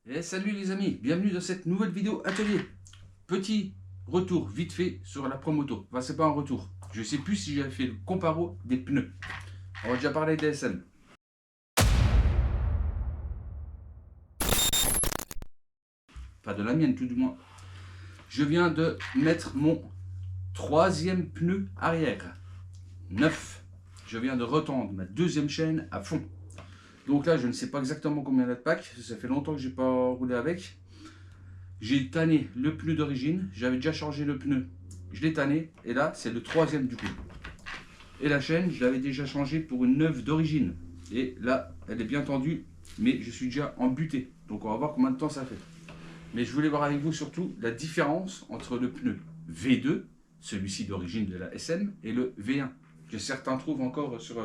Et salut les amis, bienvenue dans cette nouvelle vidéo atelier. Petit retour vite fait sur la Promoto. Enfin, c'est pas un retour. Je sais plus si j'avais fait le comparo des pneus. On va déjà parler des SM. Pas de la mienne tout du moins. Je viens de mettre mon troisième pneu arrière. Neuf. Je viens de retendre ma deuxième chaîne à fond. Donc là, je ne sais pas exactement combien il y a de packs. Ça fait longtemps que j'ai pas roulé avec. J'ai tanné le pneu d'origine, j'avais déjà changé le pneu, je l'ai tanné, et là c'est le troisième du coup. Et la chaîne, je l'avais déjà changée pour une neuve d'origine. Et là, elle est bien tendue, mais je suis déjà embuté. Donc on va voir combien de temps ça fait. Mais je voulais voir avec vous surtout la différence entre le pneu V2, celui-ci d'origine de la SM, et le V1, que certains trouvent encore sur...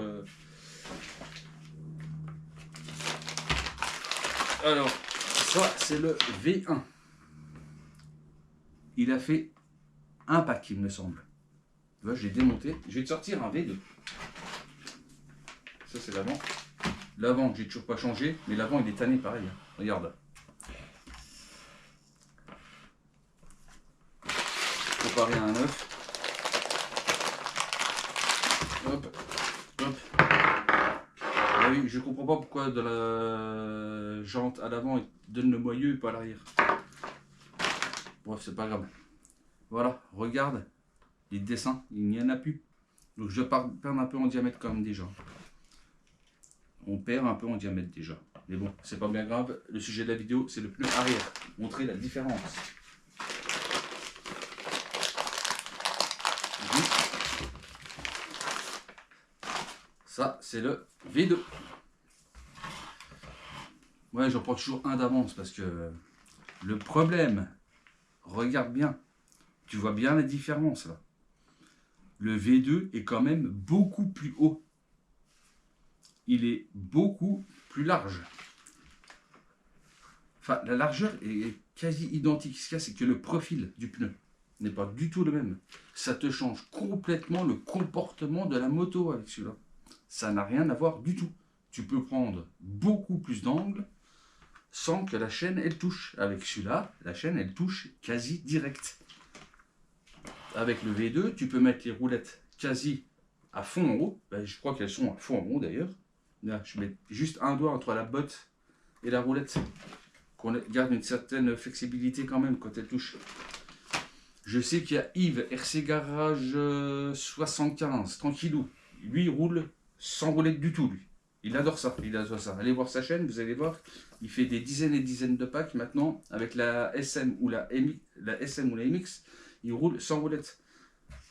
Alors, ça c'est le V1. Il a fait un pack, il me semble. Là, je l'ai démonté. Je vais te sortir un V2. Ça, c'est l'avant. L'avant, j'ai toujours pas changé, mais l'avant, il est tanné pareil. Regarde. Comparé à un neuf. Hop, hop. Ah oui, je comprends pas pourquoi de la jante à l'avant, il donne le moyeu et pas à l'arrière. Bref, c'est pas grave. Voilà, regarde les dessins, il n'y en a plus. Donc je vais perdre un peu en diamètre quand même déjà. On perd un peu en diamètre déjà. Mais bon, c'est pas bien grave. Le sujet de la vidéo, c'est le pneu arrière. Montrer la différence. Ça, c'est le V2. Ouais, j'en prends toujours un d'avance parce que le problème, regarde bien, tu vois bien la différence là. Le V2 est quand même beaucoup plus haut. Il est beaucoup plus large. Enfin, la largeur est quasi identique. Ce qu'il y a, c'est que le profil du pneu n'est pas du tout le même. Ça te change complètement le comportement de la moto avec celui-là. Ça n'a rien à voir du tout. Tu peux prendre beaucoup plus d'angles sans que la chaîne elle touche. Avec celui-là, la chaîne elle touche quasi direct. Avec le V2, tu peux mettre les roulettes quasi à fond en haut. Ben, je crois qu'elles sont à fond en haut d'ailleurs. Là, je mets juste un doigt entre la botte et la roulette. Qu'on garde une certaine flexibilité quand même quand elle touche. Je sais qu'il y a Yves, RC Garage 75, tranquillou. Lui, il roule sans roulette du tout, lui. Il adore ça, il adore ça. Allez voir sa chaîne, vous allez voir. Il fait des dizaines et dizaines de packs maintenant avec la SM ou la MX. Il roule sans roulette.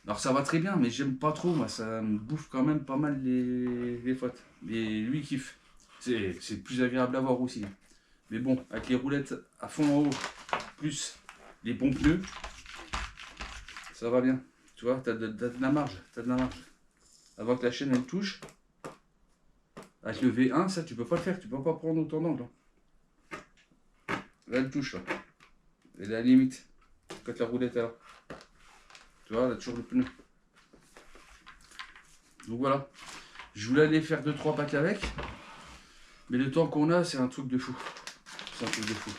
Alors ça va très bien, mais j'aime pas trop, moi. Ça me bouffe quand même pas mal les fautes. Et lui, il kiffe. C'est plus agréable à voir aussi. Mais bon, avec les roulettes à fond en haut, plus les bons pneus, ça va bien. Tu vois, t'as de la marge. T'as de la marge. Avant que la chaîne elle touche, avec le V1, ça tu peux pas le faire. Tu peux pas prendre autant d'angle. Là, elle touche. Là. Et là, à la limite, quand la roulette est là. Tu vois, là, toujours le pneu. Donc voilà. Je voulais aller faire 2-3 packs avec. Mais le temps qu'on a, c'est un truc de fou. C'est un truc de fou.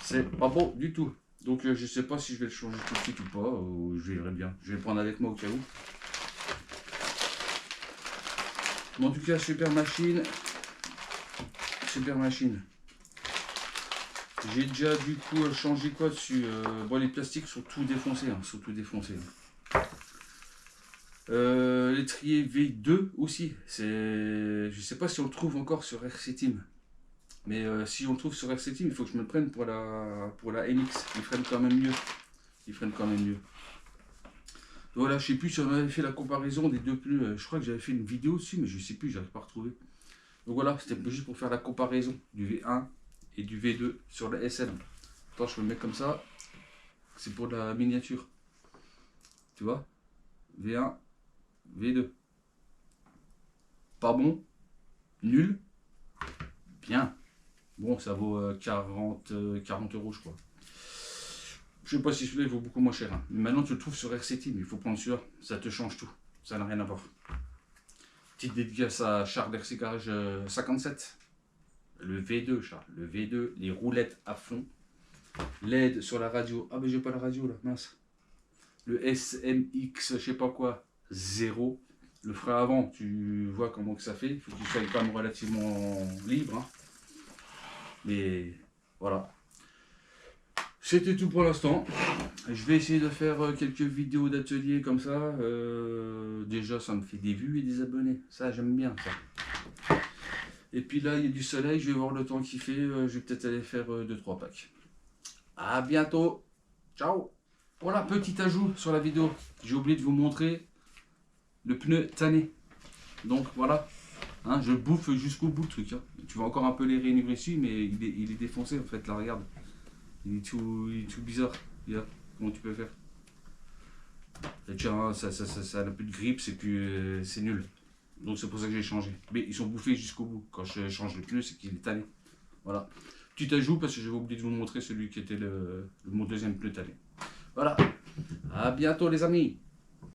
C'est pas beau du tout. Donc je sais pas si je vais le changer tout de suite ou pas. Ou je verrai bien. Je vais le prendre avec moi au cas où. Mais en tout cas, super machine. Super machine. J'ai déjà du coup changé quoi dessus. Bon, les plastiques sont tout défoncés. Hein, sont tout défoncés. L'étrier V2 aussi. Je sais pas si on le trouve encore sur RC Team. Mais si on le trouve sur RC Team, il faut que je me le prenne pour la MX. Ils freinent quand même mieux. Ils freinent quand même mieux. Voilà, je sais plus si on avait fait la comparaison des deux pneus. Je crois que j'avais fait une vidéo dessus, mais je sais plus, j'arrive pas à retrouver. Donc voilà, c'était juste pour faire la comparaison du V1 et du V2 sur la SM. Attends, je me mets comme ça. C'est pour la miniature. Tu vois, V1, V2. Pas bon, nul, bien. Bon, ça vaut 40 euros, je crois. Je sais pas si celui-là il vaut beaucoup moins cher. Hein. Mais maintenant, tu le trouves sur RC Team. Il faut prendre celui-là. Ça te change tout. Ça n'a rien à voir. Petite dédicace à Charles RC Garage 57. Le V2, Charles, le V2, les roulettes à fond. LED sur la radio. Ah, mais j'ai pas la radio là, mince. Le SMX, je sais pas quoi, 0. Le frein avant, tu vois comment que ça fait. Il faut que tu sois quand même relativement libre. Hein. Mais voilà. C'était tout pour l'instant. Je vais essayer de faire quelques vidéos d'atelier comme ça. Déjà, ça me fait des vues et des abonnés. Ça, j'aime bien ça. Et puis là, il y a du soleil. Je vais voir le temps qu'il fait. Je vais peut-être aller faire 2-3 packs. À bientôt. Ciao. Voilà, petit ajout sur la vidéo. J'ai oublié de vous montrer le pneu tanné. Donc voilà. Hein, je bouffe jusqu'au bout le truc. Hein. Tu vois encore un peu les rainures ici, mais il est défoncé en fait. Là, regarde. Il est tout bizarre. Regarde comment tu peux faire. Et tiens, ça n'a plus de grippe, c'est nul. Donc c'est pour ça que j'ai changé. Mais ils sont bouffés jusqu'au bout. Quand je change le pneu, c'est qu'il est tanné. Voilà. Petit ajout parce que j'avais oublié de vous montrer celui qui était mon deuxième pneu tanné. Voilà. À bientôt les amis.